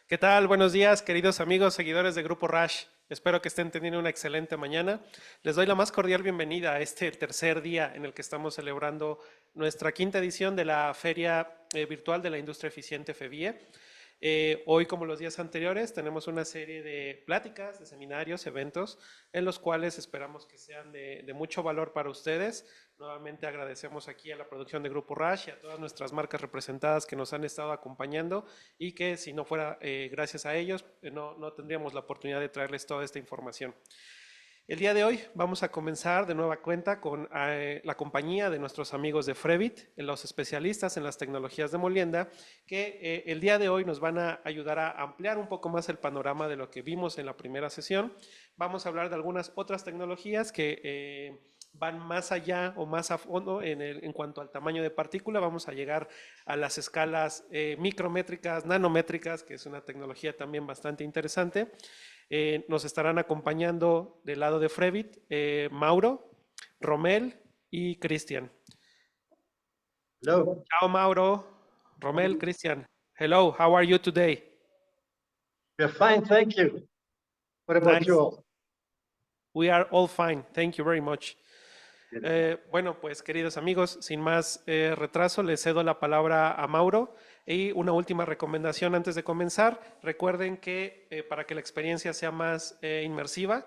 ¿Qué tal? Buenos días, queridos amigos, seguidores de Grupo Rush. Espero que estén teniendo una excelente mañana. Les doy la más cordial bienvenida a este tercer día en el que estamos celebrando nuestra quinta edición de la Feria Virtual de la Industria Eficiente FEVIE. Hoy, como los días anteriores, tenemos una serie de pláticas, de seminarios, eventos, en los cuales esperamos que sean de mucho valor para ustedes. Nuevamente agradecemos aquí a la producción de Grupo Rush y a todas nuestras marcas representadas que nos han estado acompañando y que si no fuera gracias a ellos, no tendríamos la oportunidad de traerles toda esta información. El día de hoy vamos a comenzar de nueva cuenta con la compañía de nuestros amigos de FREWITT, los especialistas en las tecnologías de molienda, que el día de hoy nos van a ayudar a ampliar un poco más el panorama de lo que vimos en la primera sesión. Vamos a hablar de algunas otras tecnologías que van más allá o más a fondo en cuanto al tamaño de partícula. Vamos a llegar a las escalas micrométricas, nanométricas, que es una tecnología también bastante interesante. Nos estarán acompañando del lado de FREWITT, Mauro, Romel y Cristian. Hello. Ciao, Mauro, Romel, Cristian. Hello, how are you today? We're fine, thank you. What about Nice. you all? We are all fine, thank you very much. Bueno, pues queridos amigos, sin más retraso, les cedo la palabra a Mauro y una última recomendación antes de comenzar. Recuerden que para que la experiencia sea más inmersiva,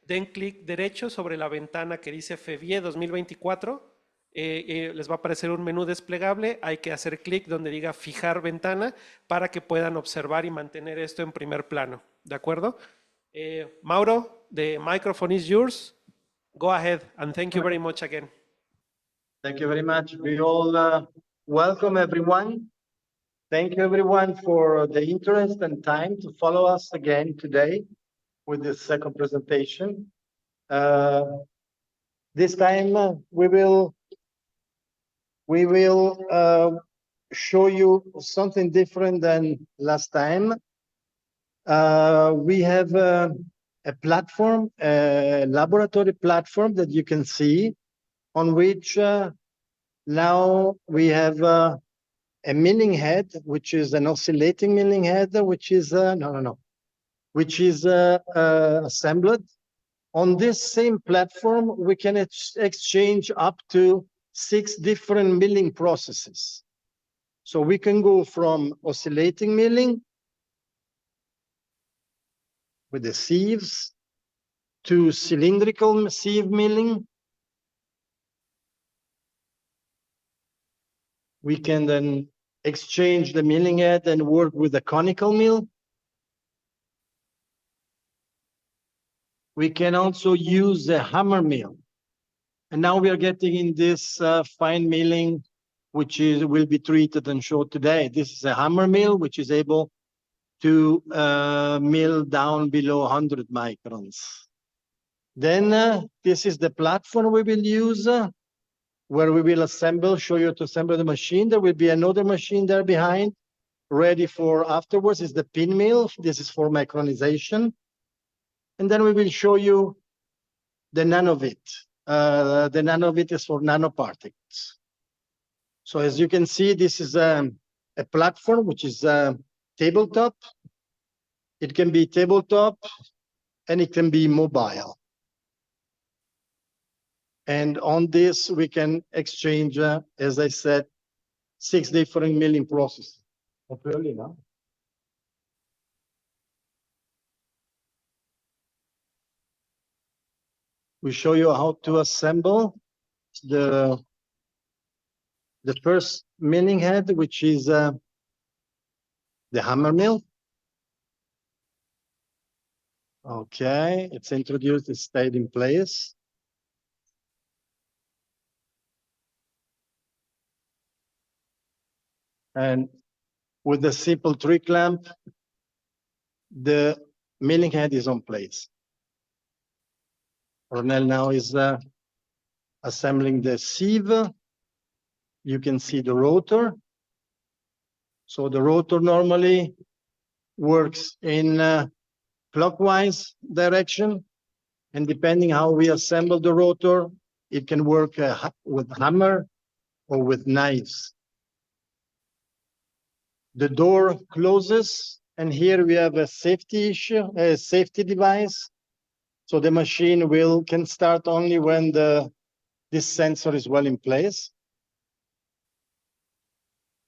den clic derecho sobre la ventana que dice FEVIE 2024. Les va a aparecer un menú desplegable. Hay que hacer clic donde diga fijar ventana para que puedan observar y mantener esto en primer plano. ¿De acuerdo? Mauro, the microphone is yours. Go ahead, and thank you very much again. Thank you very much. We all welcome everyone. Thank you everyone for the interest and time to follow us again today with this second presentation. This time we will show you something different than last time. We have a platform, a laboratory platform that you can see, on which now we have a milling head, which is an oscillating milling head, which is which is assembled. On this same platform, we can exchange up to 6 different milling processes. So we can go from oscillating milling with the sieves to cylindrical sieve milling. We can then exchange the milling head and work with a conical mill. We can also use the hammer mill. And now we are getting in this fine milling, which will be treated and showed today. This is a hammer mill, which is able to mill down below 100 microns. Then this is the platform we will use, where we will show you to assemble the machine. There will be another machine there behind, ready for afterwards. Is the pin mill. This is for micronization. And then we will show you the nanovit. The nanovit is for nanoparticles. So as you can see, this is a platform which is tabletop. It can be tabletop and it can be mobile. And on this, we can exchange, as I said, 6 different milling processes. Early now. We show you how to assemble the first milling head, which is the hammer mill. Okay, it's introduced, it stayed in place. And with the simple tree clamp, the milling head is on place. Ornell now is assembling the sieve. You can see the rotor. So the rotor normally works in clockwise direction. And depending how we assemble the rotor, it can work with hammer or with knives. The door closes, and here we have a safety issue, a safety device. So the machine can start only when this sensor is well in place.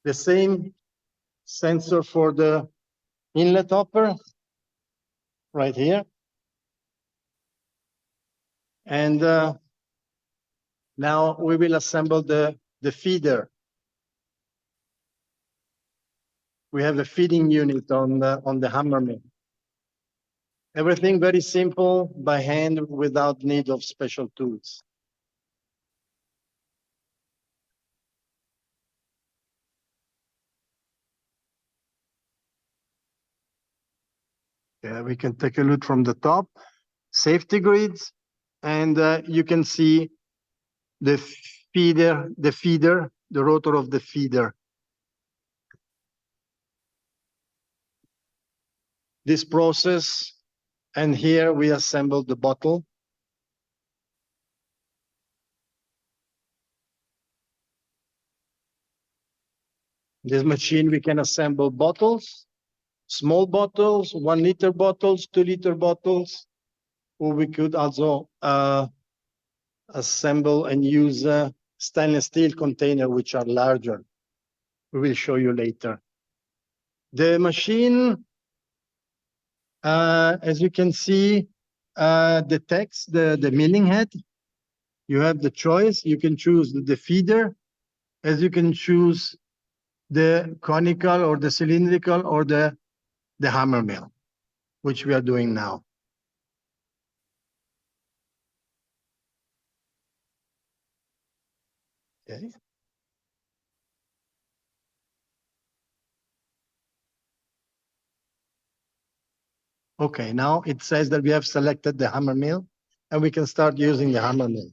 The same sensor for the inlet hopper, right here. And now we will assemble the feeder. We have a feeding unit on the hammer mill. Everything very simple by hand without need of special tools. Yeah, we can take a look from the top. Safety grids, and you can see the feeder, the rotor of the feeder. This process, and here we assemble the bottle. This machine, we can assemble bottles, small bottles, 1 liter bottles, 2 liter bottles, or we could also assemble and use stainless steel containers, which are larger. We will show you later. The machine, as you can see, the text, the milling head, you have the choice. You can choose the feeder, as you can choose the conical or the cylindrical or the hammer mill, which we are doing now. Okay. Okay, now it says that we have selected the hammer mill and we can start using the hammer mill.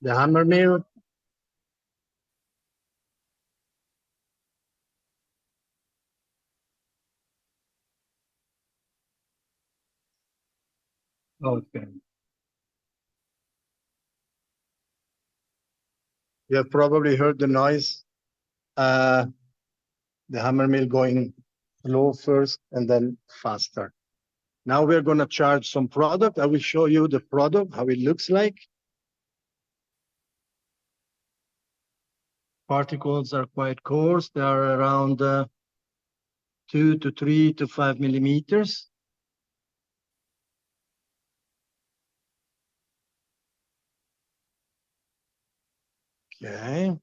The hammer mill. Okay. You have probably heard the noise. The hammer mill going slow first and then faster. Now we're going to charge some product. I will show you the product, how it looks like. Particles are quite coarse. They are around 2 to 3 to 5 millimeters. Okay.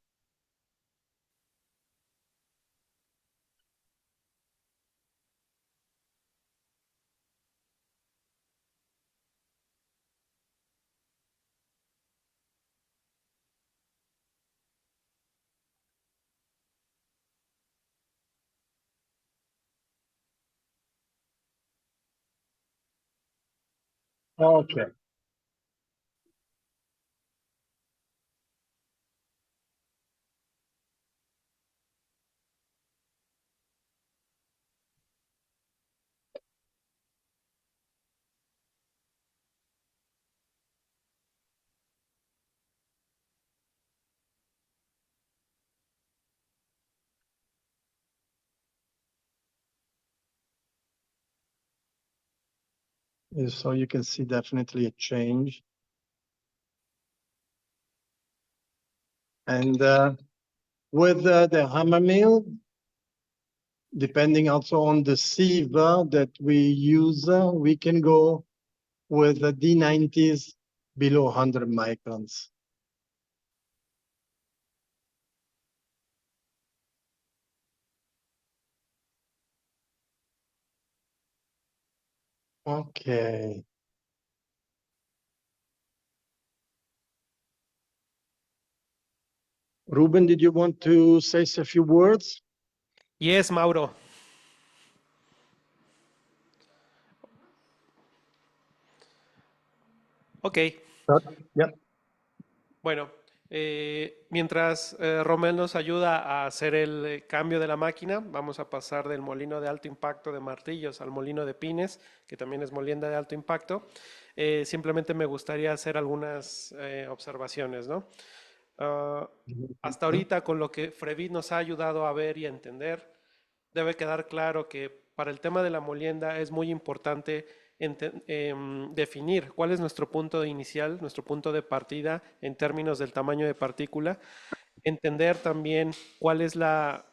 Okay. So you can see definitely a change. And with the hammer mill, depending also on the sieve that we use, we can go with the D90s below 100 microns. Okay. Ruben, did you want to say a few words? Yes, Mauro. Ok. Yeah. Bueno, mientras Romel nos ayuda a hacer el cambio de la máquina, vamos a pasar del molino de alto impacto de martillos al molino de pines, que también es molienda de alto impacto. Simplemente me gustaría hacer algunas observaciones, ¿no? Ah, hasta ahorita, con lo que FREWITT nos ha ayudado a ver y a entender, debe quedar claro que para el tema de la molienda es muy importante definir cuál es nuestro punto inicial, nuestro punto de partida en términos del tamaño de partícula, entender también cuál es la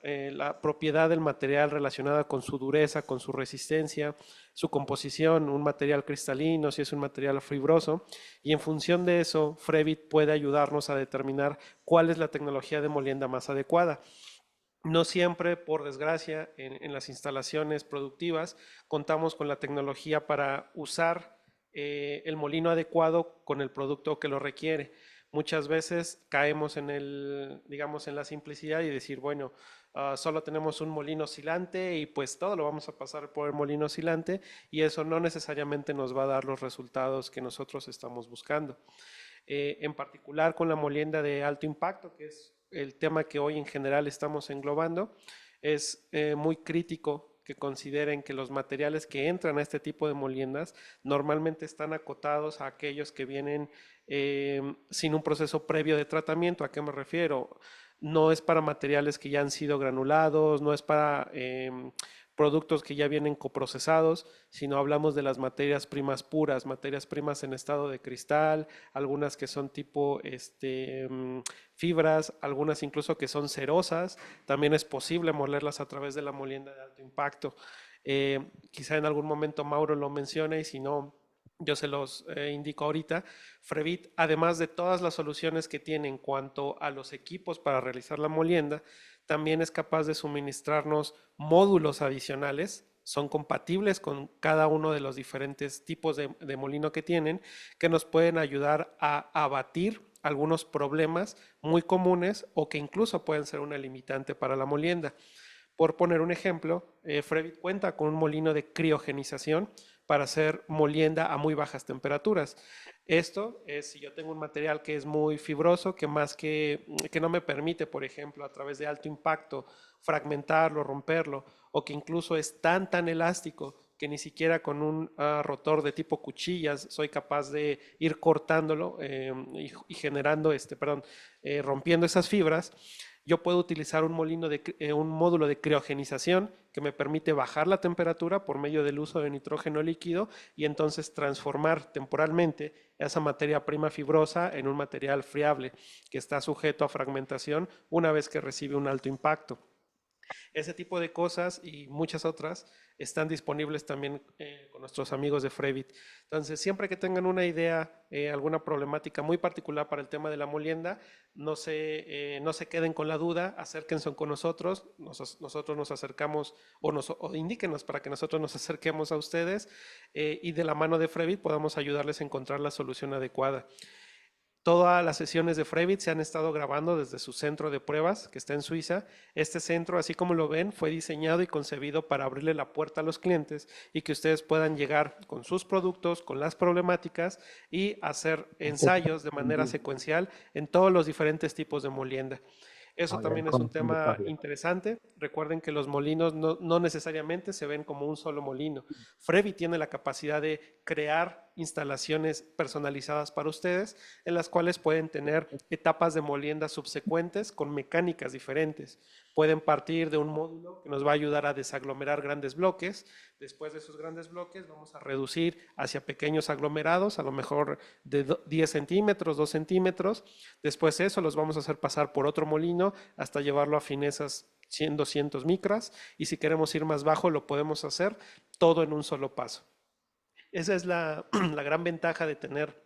propiedad del material relacionada con su dureza, con su resistencia, su composición, un material cristalino, si es un material fibroso, y en función de eso, FREWITT puede ayudarnos a determinar cuál es la tecnología de molienda más adecuada. No siempre, por desgracia, en las instalaciones productivas contamos con la tecnología para usar el molino adecuado con el producto que lo requiere. Muchas veces caemos en digamos, en la simplicidad y decir, bueno, solo tenemos un molino oscilante y pues todo lo vamos a pasar por el molino oscilante y eso no necesariamente nos va a dar los resultados que nosotros estamos buscando. En particular con la molienda de alto impacto, que es el tema que hoy en general estamos englobando, es muy crítico que consideren que los materiales que entran a este tipo de moliendas normalmente están acotados a aquellos que vienen sin un proceso previo de tratamiento. ¿A qué me refiero? No es para materiales que ya han sido granulados, no es para productos que ya vienen coprocesados, sino hablamos de las materias primas puras, materias primas en estado de cristal, algunas que son tipo fibras, algunas incluso que son cerosas. También es posible molerlas a través de la molienda de alto impacto. Quizá en algún momento Mauro lo mencione y si no, yo se los indico ahorita. FREWITT, además de todas las soluciones que tiene en cuanto a los equipos para realizar la molienda, también es capaz de suministrarnos módulos adicionales. Son compatibles con cada uno de los diferentes tipos de molino que tienen, que nos pueden ayudar a abatir algunos problemas muy comunes o que incluso pueden ser una limitante para la molienda. Por poner un ejemplo, FREWITT cuenta con un molino de criogenización para hacer molienda a muy bajas temperaturas. Esto es si yo tengo un material que es muy fibroso, que no me permite, por ejemplo, a través de alto impacto, fragmentarlo, romperlo, o que incluso es tan elástico que ni siquiera con un rotor de tipo cuchillas soy capaz de ir cortándolo y generando, rompiendo esas fibras. Yo puedo utilizar un módulo de criogenización que me permite bajar la temperatura por medio del uso de nitrógeno líquido y entonces transformar temporalmente esa materia prima fibrosa en un material friable que está sujeto a fragmentación una vez que recibe un alto impacto. Ese tipo de cosas y muchas otras están disponibles también con nuestros amigos de FREWITT. Entonces, siempre que tengan una idea, alguna problemática muy particular para el tema de la molienda, no se queden con la duda, acérquense con nosotros, nosotros nos acercamos o indíquenos para que nosotros nos acerquemos a ustedes y de la mano de FREWITT podamos ayudarles a encontrar la solución adecuada. Todas las sesiones de FREWITT se han estado grabando desde su centro de pruebas, que está en Suiza. Este centro, así como lo ven, fue diseñado y concebido para abrirle la puerta a los clientes y que ustedes puedan llegar con sus productos, con las problemáticas y hacer ensayos de manera secuencial en todos los diferentes tipos de molienda. Eso también es un tema interesante. Recuerden que los molinos no necesariamente se ven como un solo molino. FREWITT tiene la capacidad de crear instalaciones personalizadas para ustedes, en las cuales pueden tener etapas de molienda subsecuentes con mecánicas diferentes. Pueden partir de un módulo que nos va a ayudar a desaglomerar grandes bloques. Después de esos grandes bloques vamos a reducir hacia pequeños aglomerados, a lo mejor de 10 centímetros, 2 centímetros. Después eso los vamos a hacer pasar por otro molino hasta llevarlo a finezas 100, 200 micras. Y si queremos ir más bajo, lo podemos hacer todo en un solo paso. Esa es la gran ventaja de tener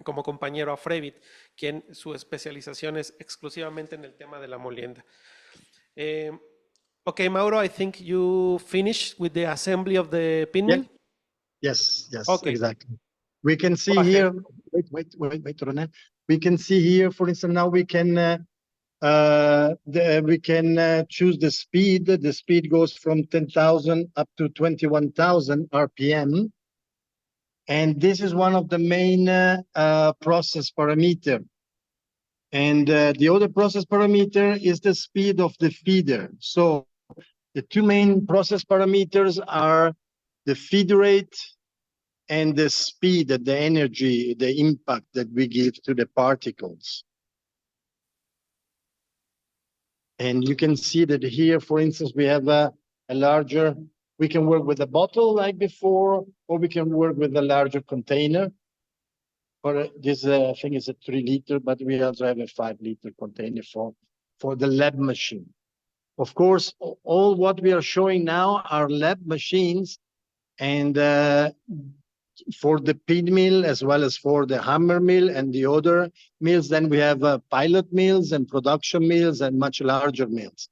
como compañero a FREWITT, quien su especialización es exclusivamente en el tema de la molienda. Eh, okay, Mauro, I think you finished with the assembly of the Yeah. pinmill. Yes, Okay, exactly. We can go see ahead. here, wait, Ronan. We can see here, for instance, now we can choose the speed. The speed goes from 10,000 up to 21,000 RPM. And this is one of the main process parameter. And the other process parameter is the speed of the feeder. So the two main process parameters are the feed rate and the speed, the energy, the impact that we give to the particles. And you can see that here, for instance, we have a larger, we can work with a bottle like before, or we can work with a larger container. Or this thing is a 3 liter, but we also have a 5-liter container for the lab machine. Of course, all what we are showing now are lab machines, and for the pin mill as well as for the hammer mill and the other mills, then we have pilot mills and production mills and much larger mills.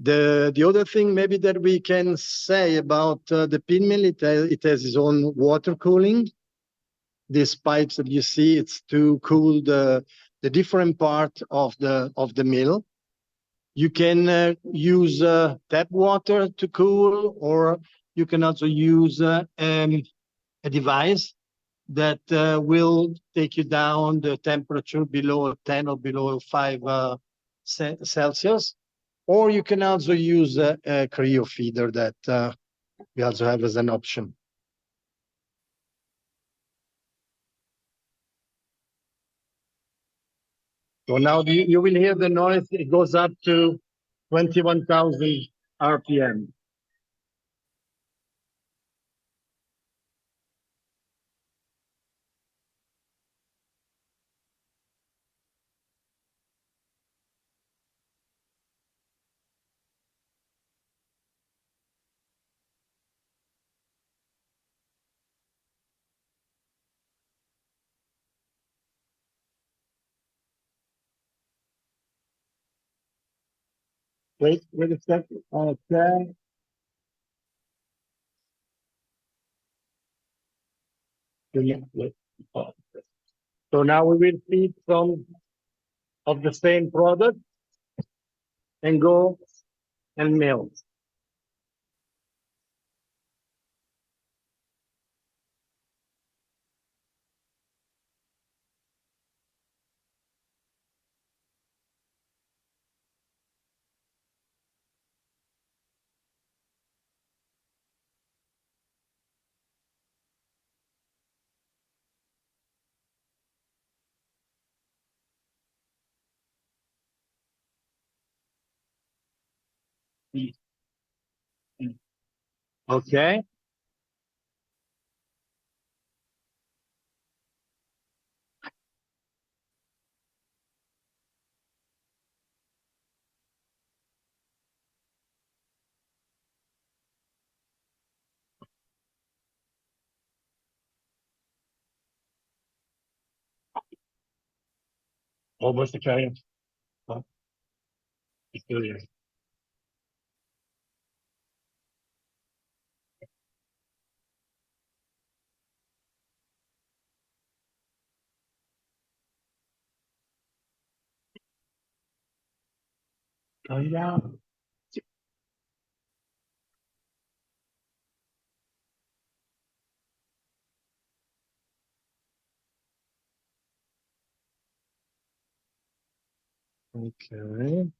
The other thing maybe that we can say about the pin mill, it has its own water cooling. These pipes that you see, it's to cool the different part of the mill. You can use tap water to cool, or you can also use a device that will take you down the temperature below 10 or below 5 Celsius. Or you can also use a cryo feeder that we also have as an option. So now you will hear the noise. It goes up to 21,000 RPM. Wait a second. Okay. So now we will feed some of the same product and go and mill. Okay. Almost okay. Still here. yeah. Okay.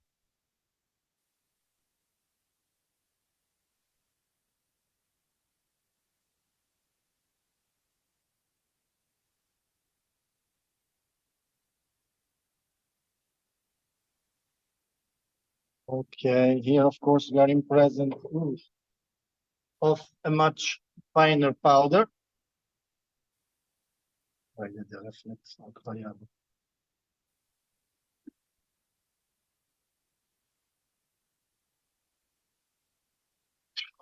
Okay, here of course we are in presence of a much finer powder.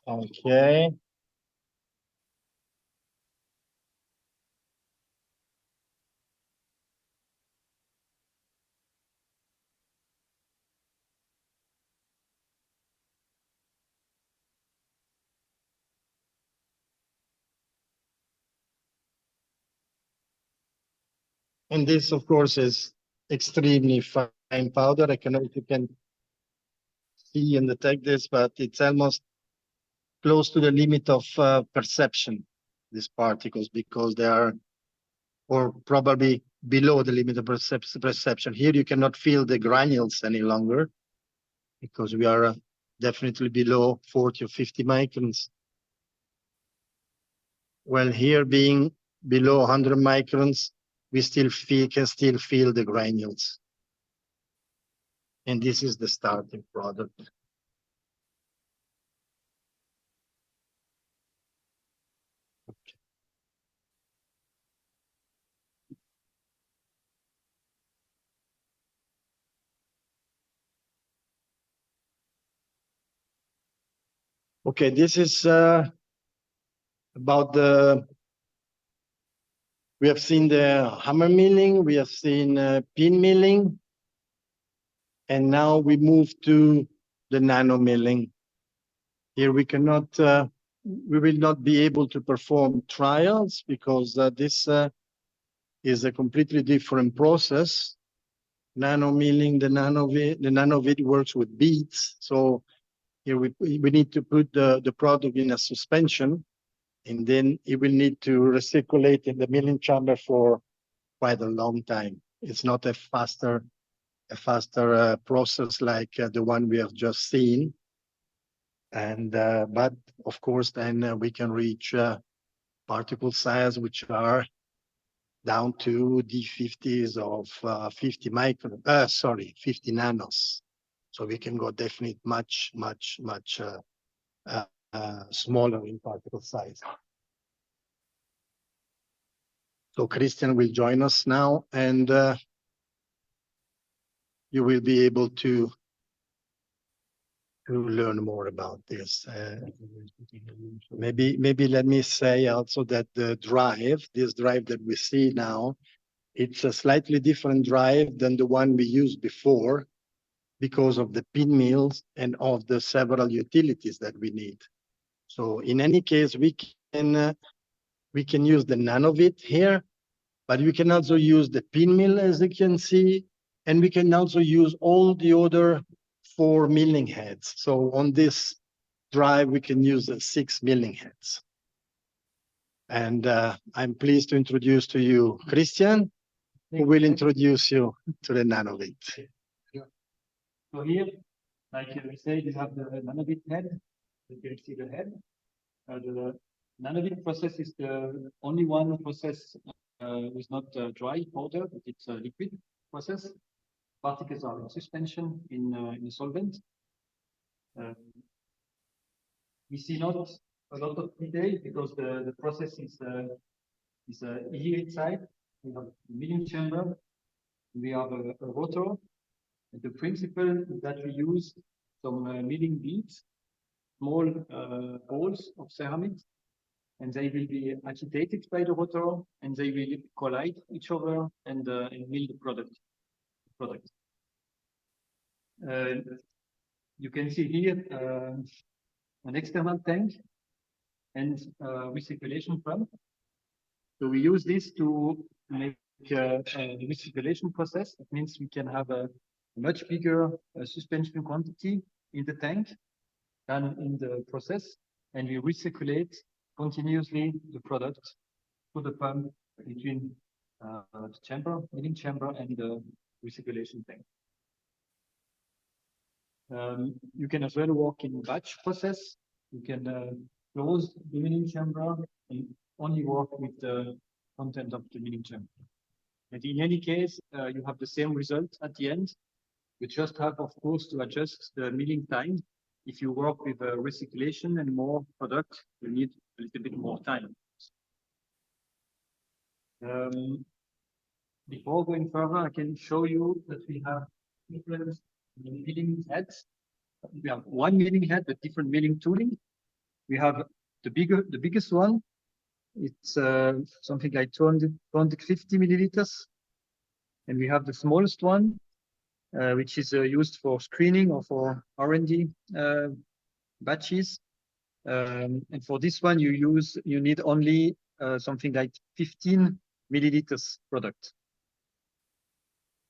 Okay. And this, of course, is extremely fine powder. I don't know if you can see and detect this, but it's almost close to the limit of perception, these particles, because they are, or probably below the limit of perception. Here you cannot feel the granules any longer, because we are definitely below 40 or 50 microns. Well, here being below 100 microns, we can still feel the granules. And this is the starting product. Okay, this is about we have seen the hammer milling, we have seen pin milling, and now we move to the nano milling. Here we cannot, we will not be able to perform trials because this is a completely different process. Nano milling, the nanovid works with beads. So here we need to put the product in a suspension, and then it will need to recirculate in the milling chamber for quite a long time. It's not a faster process like the one we have just seen. And but of course, then we can reach particle size which are down to D50s of 50 micron. 50 nanos. So we can go definitely much smaller in particle size. So Christian will join us now, and you will be able to learn more about this. Maybe let me say also that the drive, this drive that we see now, it's a slightly different drive than the one we used before because of the pin mills and of the several utilities that we need. So in any case, we can use the nanovit here, but we can also use the pin mill, as you can see, and we can also use all the other 4 milling heads. So on this drive, we can use 6 milling heads. And I'm pleased to introduce to you Christian, who will introduce you to the nanovit. So here, like we say, we have the nanovit head. You can see the head. The nanovit process is the only one process is not dry powder, but it's a liquid process. Particles are in suspension in a solvent. We see not a lot of detail because the process is here inside. We have a milling chamber. We have a rotor. And the principle is that we use some milling beads, small balls of ceramics, and they will be agitated by the rotor, and they will collide each other and mill the product. You can see here an external tank and recirculation pump. So we use this to make the recirculation process. That means we can have a much bigger suspension quantity in the tank than in the process, and we recirculate continuously the product to the pump between the chamber, milling chamber, and the recirculation tank. You can as well work in batch process. You can close the milling chamber and only work with the content of the milling chamber. And in any case, you have the same result at the end. You just have, of course, to adjust the milling time. If you work with recirculation and more product, you need a little bit more time. Before going further, I can show you that we have different milling heads. We have one milling head with different milling tooling. We have the biggest one. It's something like 250 milliliters. And we have the smallest one, which is used for screening or for R&D batches. And for this one, you need only something like 15 milliliters product.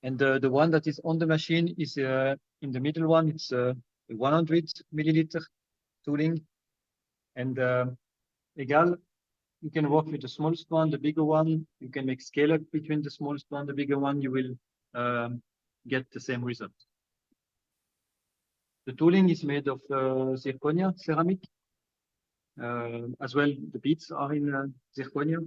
And the one that is on the machine is in the middle one. It's 100 milliliter tooling. And Egal, you can work with the smallest one, the bigger one. You can make scale up between the smallest one, the bigger one. You will get the same result. The tooling is made of zirconia ceramic. As well, the beads are in zirconia.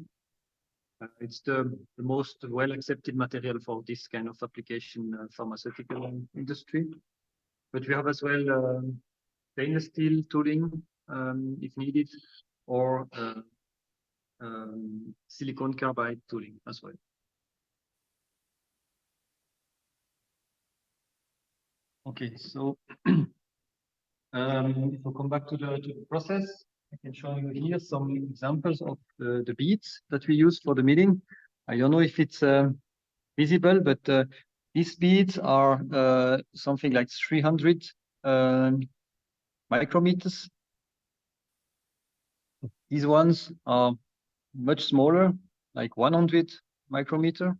It's the most well accepted material for this kind of application, pharmaceutical industry. But we have as well stainless steel tooling if needed, or silicon carbide tooling as well. Okay, so if we come back to the process, I can show you here some examples of the beads that we use for the milling. I don't know if it's visible, but these beads are something like 300 micrometers. These ones are much smaller, like 100 micrometer.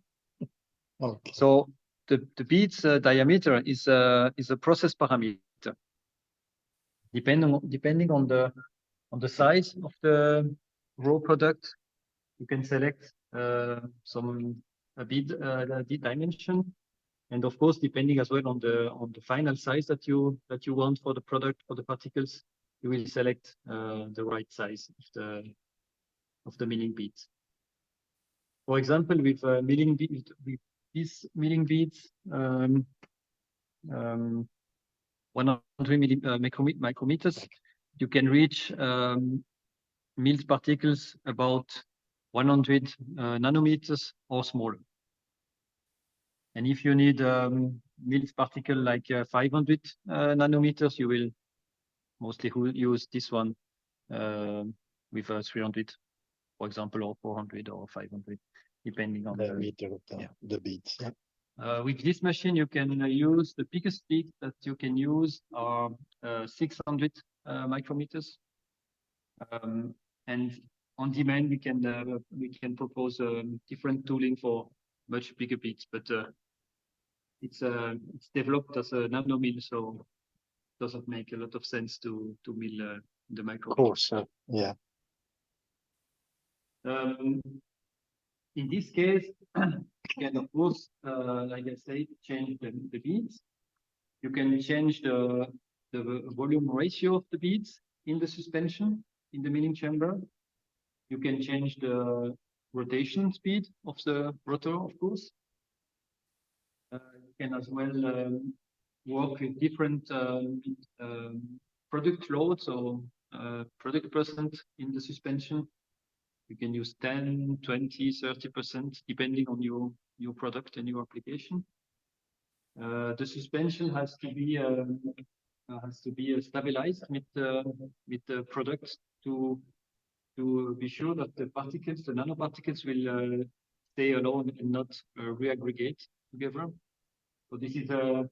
Okay. So the bead's diameter is a process parameter. Depending on the size of the raw product, you can select some bead dimension, and of course, depending as well on the final size that you want for the product, for the particles, you will select the right size of the milling beads. For example, with milling beads, with these milling beads, 100 micrometers, you can reach milled particles about 100 nanometers or smaller. And if you need milled particle like 500 nanometers, you will mostly use this one with 300, for example, or 400 or 500, depending on the meter of the beads. Yeah. With this machine, you can use the biggest bead that you can use are 600 micrometers. And on demand, we can propose different tooling for much bigger beads, but it's developed as a nano mill, so it doesn't make a lot of sense to mill the micro. Of course, yeah. In this case, you can of course, like I said, change the beads. You can change the volume ratio of the beads in the suspension, in the milling chamber. You can change the rotation speed of the rotor, of course. You can as well work with different product loads or product percent in the suspension. You can use 10, 20, 30%, depending on your product and your application. The suspension has to be stabilized with the product to be sure that the particles, the nanoparticles, will stay alone and not reaggregate together. So this is a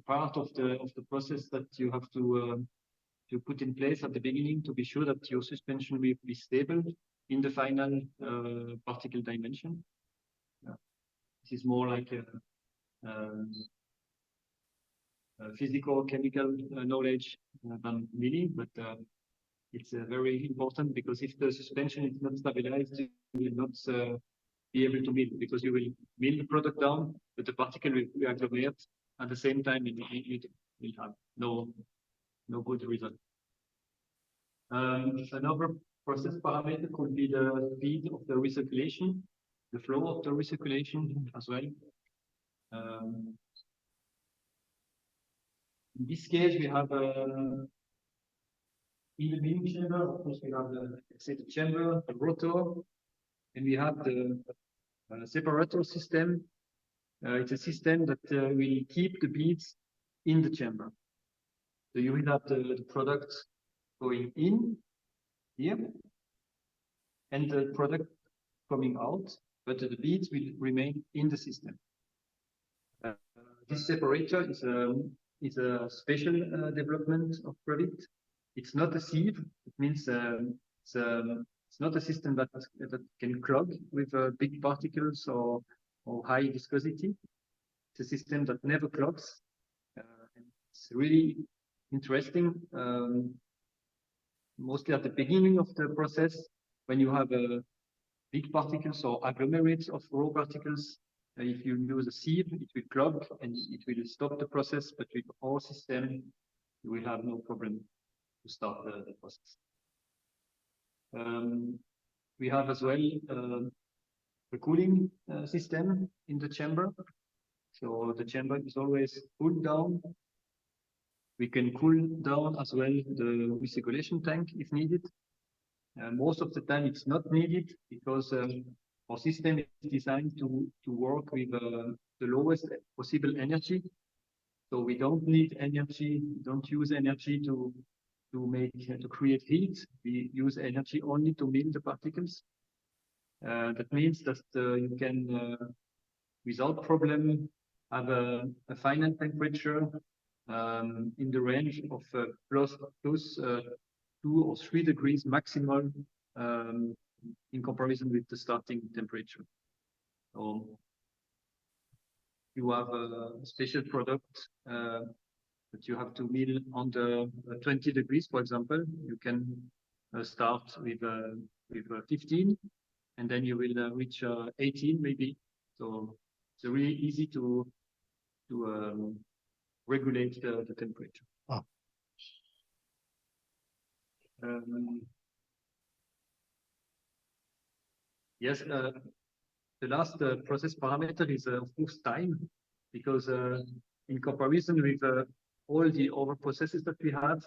part of the process that you have to put in place at the beginning to be sure that your suspension will be stable in the final particle dimension. This is more like physical, chemical knowledge than milling, but it's very important because if the suspension is not stabilized, you will not be able to mill, because you will mill the product down, but the particle will agglomerate at the same time. It will have no good result. Another process parameter could be the speed of the recirculation, the flow of the recirculation as well. In this case, we have in the milling chamber, of course, we have the excited chamber, the rotor, and we have the separator system. It's a system that will keep the beads in the chamber. So you will have the product going in here and the product coming out, but the beads will remain in the system. This separator is a special development of FREWITT. It's not a sieve. It means it's not a system that can clog with big particles or high viscosity. It's a system that never clogs. It's really interesting, mostly at the beginning of the process, when you have big particles or agglomerates of raw particles. If you use a sieve, it will clog and it will stop the process, but with our system, you will have no problem to start the process. We have as well the cooling system in the chamber. So the chamber is always cooled down. We can cool down as well the recirculation tank if needed. Most of the time it's not needed because our system is designed to work with the lowest possible energy. So we don't need energy, don't use energy to create heat. We use energy only to mill the particles. That means that you can, without problem, have a final temperature in the range of plus 2 or 3 degrees maximal in comparison with the starting temperature. So you have a special product that you have to mill under 20 degrees, for example. You can start with 15, and then you will reach 18 maybe. So it's really easy to regulate the temperature. Oh. Yes, the last process parameter is of course time, because in comparison with all the other processes that we have,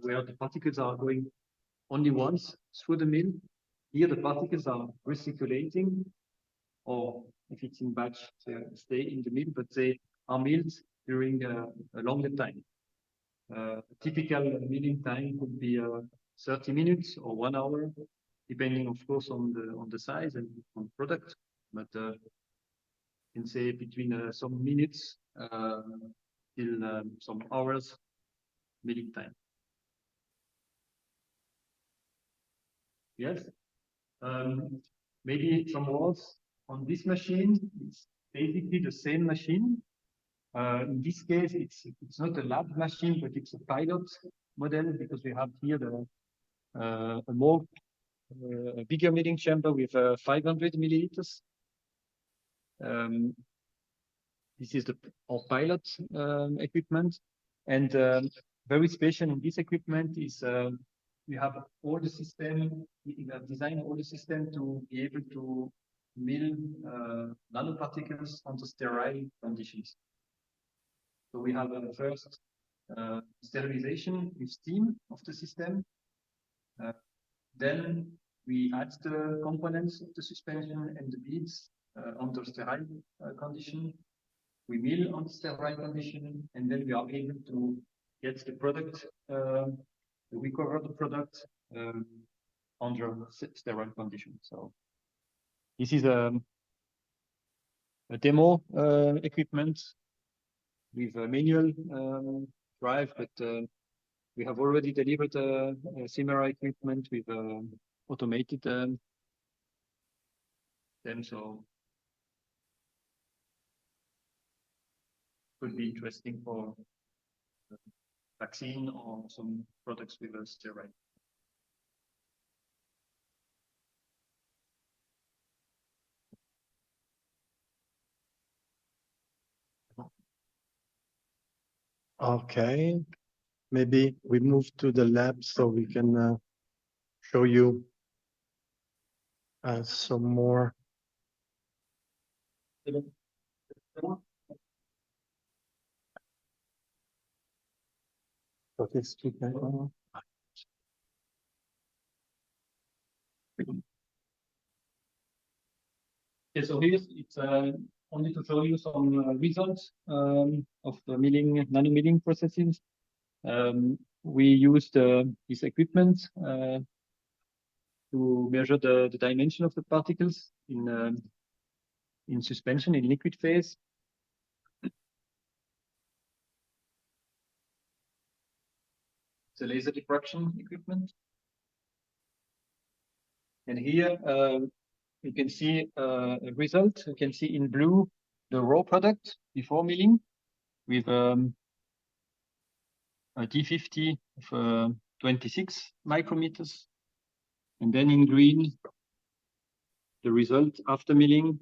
where the particles are going only once through the mill, here the particles are recirculating, or if it's in batch, they stay in the mill, but they are milled during a longer time. Typical milling time could be 30 minutes or 1 hour, depending, of course, on the size and on the product. But you can say between some minutes till some hours milling time. Yes. Maybe some words on this machine. It's basically the same machine. In this case, it's not a lab machine, but it's a pilot model, because we have here a bigger milling chamber with 500 milliliters. This is our pilot equipment, and very special in this equipment is we have all the system. We have designed all the system to be able to mill nanoparticles under sterile conditions. So we have first sterilization with steam of the system. Then we add the components of the suspension and the beads under sterile condition. We mill on sterile condition, and then we are able to get the product, we cover the product under sterile condition. So this is a demo equipment with a manual drive, but we have already delivered a similar equipment with automated them. So could be interesting for vaccine or some products with a steroid. Okay, maybe we move to the lab so we can show you some more. Okay, so here's it's only to show you some results of the milling, nano milling processes. We used this equipment to measure the dimension of the particles in suspension in liquid phase. It's a laser diffraction equipment. And here you can see a result. You can see in blue the raw product before milling with a D50 of 26 micrometers. And then in green, the result after milling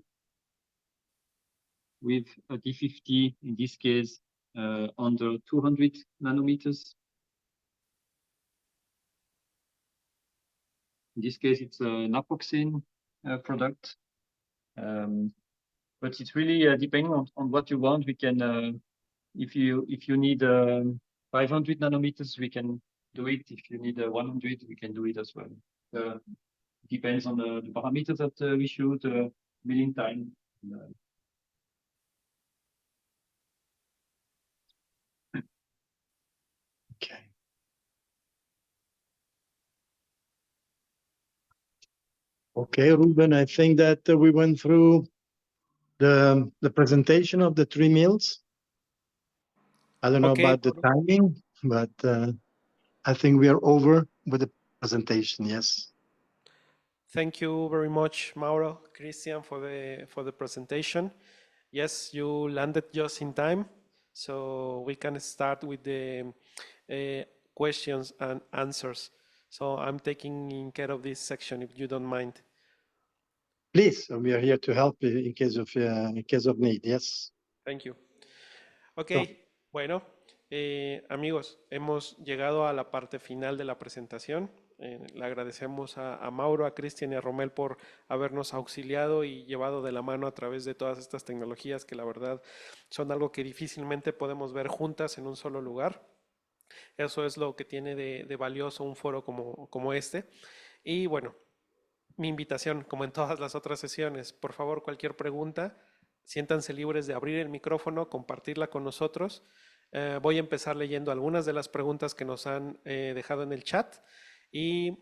with a D50, in this case, under 200 nanometers. In this case, it's an naproxen product. But it's really depending on what you want. We can, if you need 500 nanometers, we can do it. If you need 100, we can do it as well. Depends on the parameters that we shoot, milling time. Okay. Okay, Ruben, I think that we went through the presentation of the 3 mills. I don't know Okay, about the timing, but I think we are over with the presentation, yes. thank you very much, Mauro, Christian, for the presentation. Yes, you landed just in time, so we can start with the questions and answers. So I'm taking care of this section, if you don't mind. Please, we are here to help in case of need, yes. Thank you. Ok, So, bueno, amigos, hemos llegado a la parte final de la presentación. Le agradecemos a Mauro, a Cristian y a Romel por habernos auxiliado y llevado de la mano a través de todas estas tecnologías que la verdad son algo que difícilmente podemos ver juntas en un solo lugar. Eso es lo que tiene de valioso un foro como este. Y bueno, mi invitación, como en todas las otras sesiones, por favor, cualquier pregunta, siéntanse libres de abrir el micrófono, compartirla con nosotros. Voy a empezar leyendo algunas de las preguntas que nos han dejado en el chat y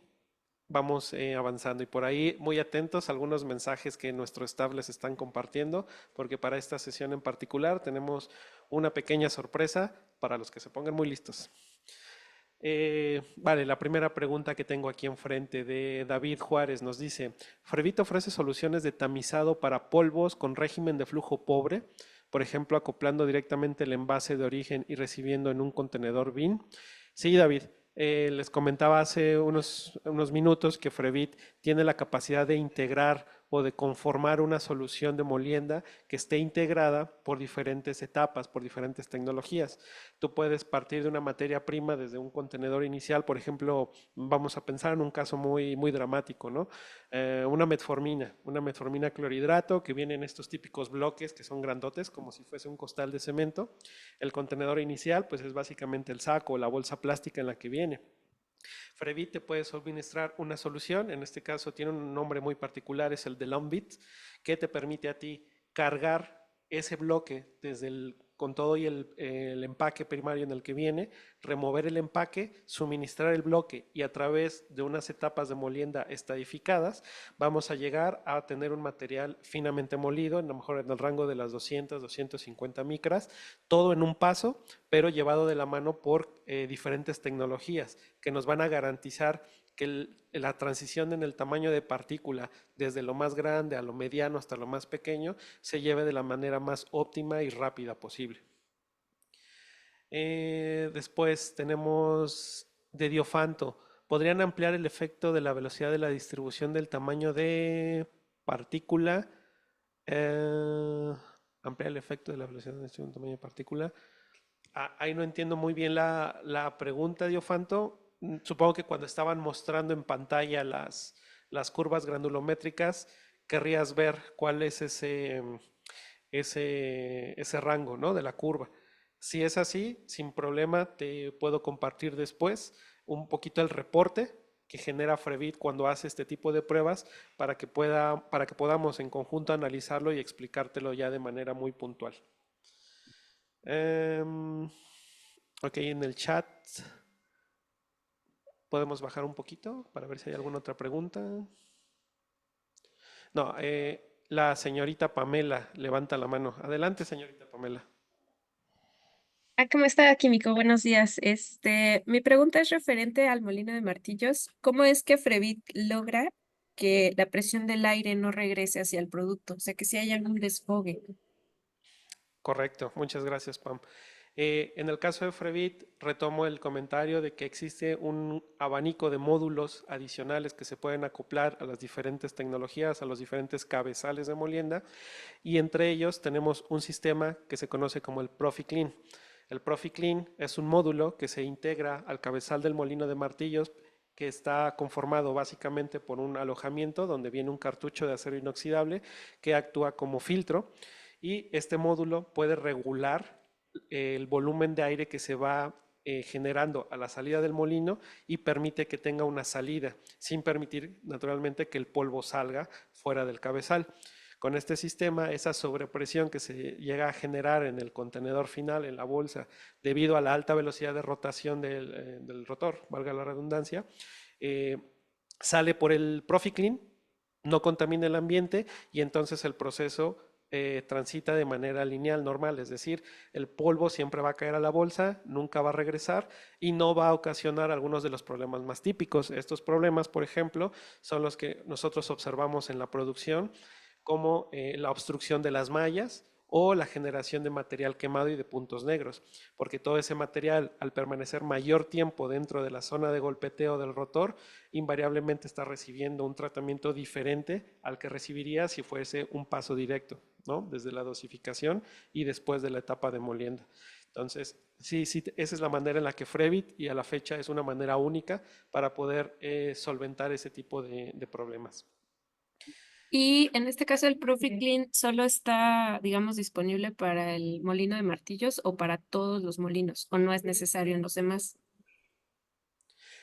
vamos avanzando. Y por ahí, muy atentos a algunos mensajes que nuestro staff les están compartiendo, porque para esta sesión en particular tenemos una pequeña sorpresa para los que se pongan muy listos. Vale, la primera pregunta que tengo aquí enfrente de David Juárez nos dice, ¿FREWITT ofrece soluciones de tamizado para polvos con régimen de flujo pobre? Por ejemplo, acoplando directamente el envase de origen y recibiendo en un contenedor bin. Sí, David, les comentaba hace unos minutos que FREWITT tiene la capacidad de integrar o de conformar una solución de molienda que esté integrada por diferentes etapas, por diferentes tecnologías. Tú puedes partir de una materia prima desde un contenedor inicial, por ejemplo, vamos a pensar en un caso muy dramático, ¿no? Una metformina clorhidrato que viene en estos típicos bloques que son grandotes, como si fuese un costal de cemento. El contenedor inicial, pues es básicamente el saco o la bolsa plástica en la que viene. FREWITT te puede suministrar una solución, en este caso tiene un nombre muy particular, es el de Lumbit, que te permite a ti cargar ese bloque con todo y el empaque primario en el que viene, remover el empaque, suministrar el bloque y a través de unas etapas de molienda estadificadas vamos a llegar a tener un material finamente molido, a lo mejor en el rango de las 200, 250 micras, todo en un paso, pero llevado de la mano por diferentes tecnologías que nos van a garantizar que la transición en el tamaño de partícula, desde lo más grande a lo mediano hasta lo más pequeño, se lleve de la manera más óptima y rápida posible. Después tenemos de Diofanto. ¿Podrían ampliar el efecto de la velocidad de la distribución del tamaño de partícula? Eh, ampliar el efecto de la velocidad de la distribución del tamaño de partícula. Ahí no entiendo muy bien la pregunta, Diofanto. Supongo que cuando estaban mostrando en pantalla las curvas granulométricas, querrías ver cuál es ese rango, ¿no? De la curva. Si es así, sin problema, te puedo compartir después un poquito el reporte que genera FREWITT cuando hace este tipo de pruebas para que podamos en conjunto analizarlo y explicártelo ya de manera muy puntual. Em, ok, en el chat podemos bajar un poquito para ver si hay alguna otra pregunta. No, la señorita Pamela levanta la mano. Adelante, señorita Pamela. ¿Cómo está, químico? Buenos días. Mi pregunta es referente al molino de martillos. ¿Cómo es que FREWITT logra que la presión del aire no regrese hacia el producto? O sea, que si hay algún desfogue. Correcto, muchas gracias, Pam. En el caso de FREWITT, retomo el comentario de que existe un abanico de módulos adicionales que se pueden acoplar a las diferentes tecnologías, a los diferentes cabezales de molienda, y entre ellos tenemos un sistema que se conoce como el ProfiClean. El ProfiClean es un módulo que se integra al cabezal del molino de martillos, que está conformado básicamente por un alojamiento donde viene un cartucho de acero inoxidable que actúa como filtro, y este módulo puede regular el volumen de aire que se va generando a la salida del molino y permite que tenga una salida, sin permitir naturalmente que el polvo salga fuera del cabezal. Con este sistema, esa sobrepresión que se llega a generar en el contenedor final, en la bolsa, debido a la alta velocidad de rotación del rotor, valga la redundancia, eh, sale por el ProfiClean, no contamina el ambiente y entonces el proceso transita de manera lineal, normal, es decir, el polvo siempre va a caer a la bolsa, nunca va a regresar y no va a ocasionar algunos de los problemas más típicos. Estos problemas, por ejemplo, son los que nosotros observamos en la producción, como la obstrucción de las mallas o la generación de material quemado y de puntos negros, porque todo ese material, al permanecer mayor tiempo dentro de la zona de golpeteo del rotor, invariablemente está recibiendo un tratamiento diferente al que recibiría si fuese un paso directo, ¿no? Desde la dosificación y después de la etapa de molienda. Entonces, sí, esa es la manera en la que FREWITT, y a la fecha es una manera única para poder solventar ese tipo de problemas. Y en este caso, el ProfiClean solo está, digamos, disponible para el molino de martillos o para todos los molinos, o no es necesario en los demás.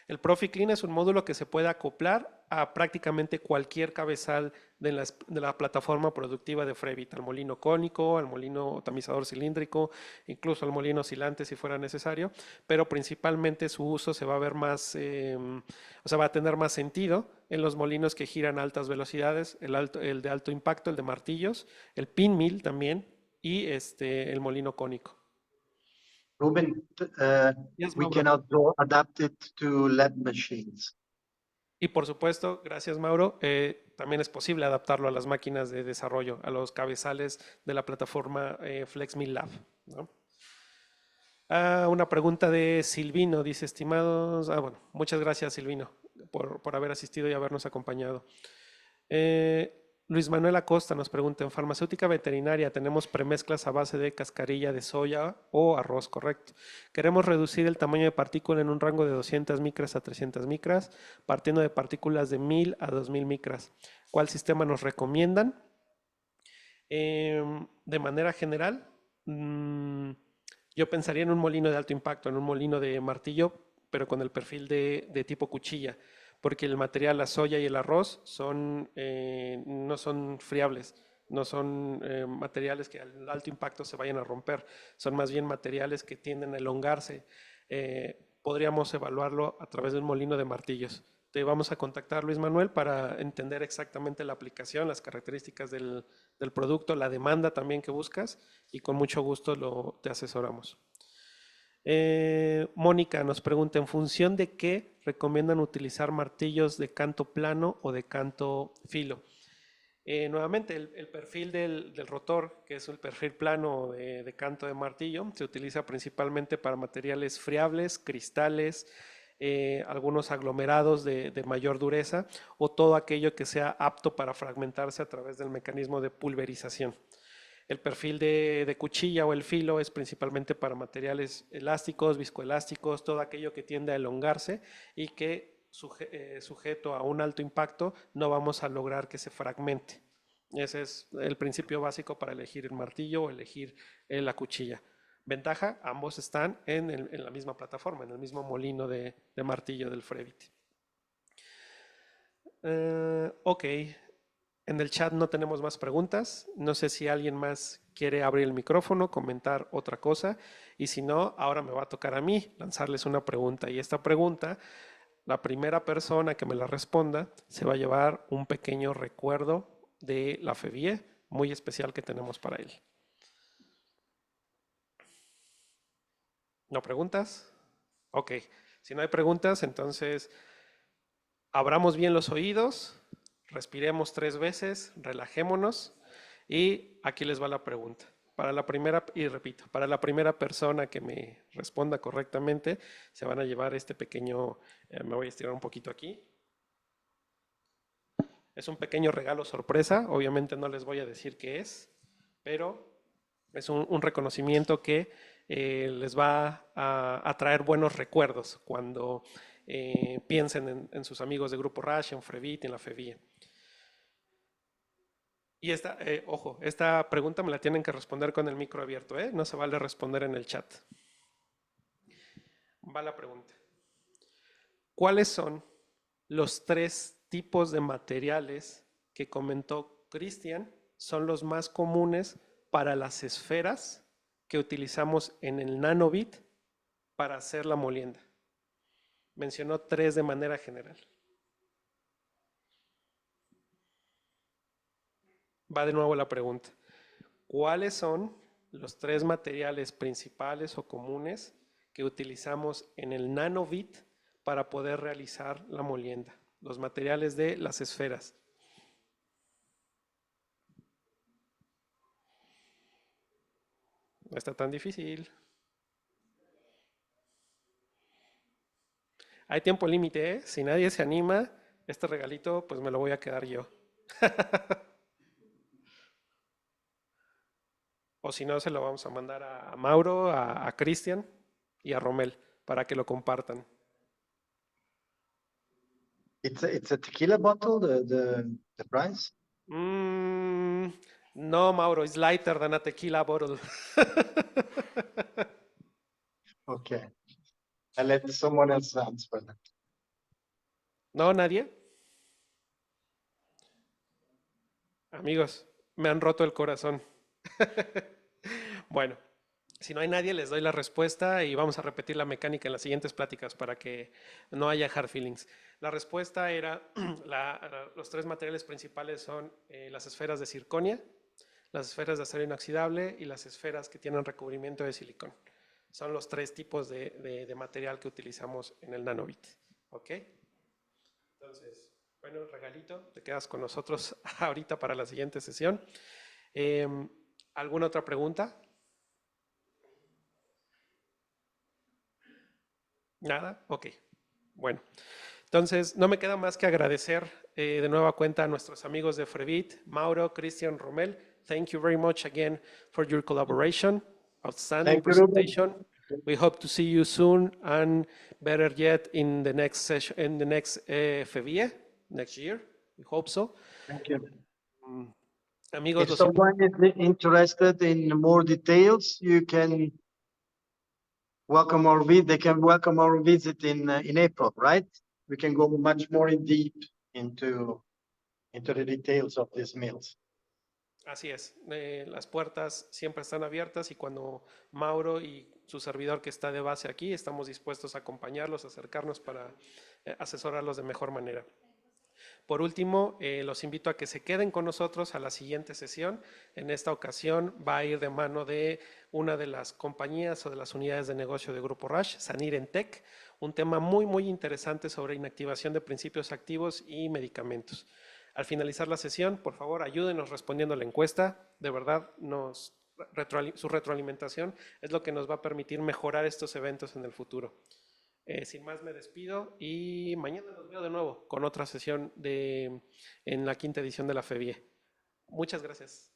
El ProfiClean es un módulo que se puede acoplar a prácticamente cualquier cabezal de la plataforma productiva de FREWITT, al molino cónico, al molino tamizador cilíndrico, incluso al molino oscilante si fuera necesario, pero principalmente su uso se va a ver más, o sea, va a tener más sentido en los molinos que giran a altas velocidades, el de alto impacto, el de martillos, el pin mill también y el molino cónico. Ruben, Yes, we Mauro. can also adapt it to LED machines. Y por supuesto, gracias Mauro, también es posible adaptarlo a las máquinas de desarrollo, a los cabezales de la plataforma FlexMill Lab, ¿no? Una pregunta de Silvino, dice, estimados, bueno, muchas gracias Silvino por haber asistido y habernos acompañado. Luis Manuel Acosta nos pregunta, en farmacéutica veterinaria tenemos premezclas a base de cascarilla de soya o arroz, correcto. Queremos reducir el tamaño de partícula en un rango de 200 micras a 300 micras, partiendo de partículas de 1000 a 2000 micras. ¿Cuál sistema nos recomiendan? De manera general, yo pensaría en un molino de alto impacto, en un molino de martillo, pero con el perfil de tipo cuchilla, porque el material, la soya y el arroz no son friables, no son materiales que al alto impacto se vayan a romper, son más bien materiales que tienden a elongarse. Podríamos evaluarlo a través de un molino de martillos. Te vamos a contactar, Luis Manuel, para entender exactamente la aplicación, las características del producto, la demanda también que buscas, y con mucho gusto te asesoramos. Mónica nos pregunta, ¿en función de qué recomiendan utilizar martillos de canto plano o de canto filo? Nuevamente, el perfil del rotor, que es el perfil plano de canto de martillo, se utiliza principalmente para materiales friables, cristales, algunos aglomerados de mayor dureza o todo aquello que sea apto para fragmentarse a través del mecanismo de pulverización. El perfil de cuchilla o el filo es principalmente para materiales elásticos, viscoelásticos, todo aquello que tiende a elongarse y que sujeto a un alto impacto no vamos a lograr que se fragmente. Ese es el principio básico para elegir el martillo o elegir la cuchilla. Ventaja, ambos están en la misma plataforma, en el mismo molino de martillo del FREWITT. Ok, en el chat no tenemos más preguntas. No sé si alguien más quiere abrir el micrófono, comentar otra cosa. Y si no, ahora me va a tocar a mí lanzarles una pregunta. Y esta pregunta, la primera persona que me la responda se va a llevar un pequeño recuerdo de la FEVIE muy especial que tenemos para él. ¿No preguntas? Ok, si no hay preguntas, entonces abramos bien los oídos, respiremos 3 veces, relajémonos y aquí les va la pregunta. Para la primera, y repito, para la primera persona que me responda correctamente, se van a llevar este pequeño, me voy a estirar un poquito aquí. Es un pequeño regalo sorpresa, obviamente no les voy a decir qué es, pero es un reconocimiento que les va a traer buenos recuerdos cuando piensen en sus amigos de Grupo Rash, en FREWITT, en la FEVIE. Y ojo, esta pregunta me la tienen que responder con el micro abierto, ¿eh? No se vale responder en el chat. Va la pregunta. ¿Cuáles son los 3 tipos de materiales que comentó Cristian son los más comunes para las esferas que utilizamos en el nanobit para hacer la molienda? Mencionó 3 de manera general. Va de nuevo la pregunta. ¿Cuáles son los 3 materiales principales o comunes que utilizamos en el nanobit para poder realizar la molienda? Los materiales de las esferas. No está tan difícil. Hay tiempo límite, ¿eh? Si nadie se anima, este regalito pues me lo voy a quedar yo. O si no, se lo vamos a mandar a Mauro, a Cristian y a Romel para que lo compartan. It's a tequila bottle, the price? No, Mauro, it's lighter than a tequila bottle. Okay. I'll let someone else answer that. ¿No, nadie? Amigos, me han roto el corazón. Bueno, si no hay nadie, les doy la respuesta y vamos a repetir la mecánica en las siguientes pláticas para que no haya hard feelings. La respuesta era, los 3 materiales principales son las esferas de zirconia, las esferas de acero inoxidable y las esferas que tienen recubrimiento de silicón. Son los 3 tipos de material que utilizamos en el nanobit. ¿Ok? Entonces, bueno, regalito, te quedas con nosotros ahorita para la siguiente sesión. ¿Alguna otra pregunta? ¿Nada? Ok. Bueno, entonces no me queda más que agradecer de nueva cuenta a nuestros amigos de FREWITT, Mauro, Cristian, Romel. Thank you very much again for your collaboration. Outstanding Thank you, Ruben. presentation. We hope to see you soon and better yet in the next session, in the next FEVIE next year. We hope so. Thank you. Amigos, If los someone is interested in more details, you can welcome our visit. They can welcome our visit in April, right? We can go much more in deep into the details of these meals. Así es, las puertas siempre están abiertas y cuando Mauro y su servidor que está de base aquí, estamos dispuestos a acompañarlos, a acercarnos para asesorarlos de mejor manera. Por último, los invito a que se queden con nosotros a la siguiente sesión. En esta ocasión va a ir de mano de una de las compañías o de las unidades de negocio de Grupo Rash, Sanirentec, un tema muy interesante sobre inactivación de principios activos y medicamentos. Al finalizar la sesión, por favor, ayúdenos respondiendo a la encuesta. De verdad, su retroalimentación es lo que nos va a permitir mejorar estos eventos en el futuro. Sin más, me despido y mañana los veo de nuevo con otra sesión en la quinta edición de la FEVIE. Muchas gracias.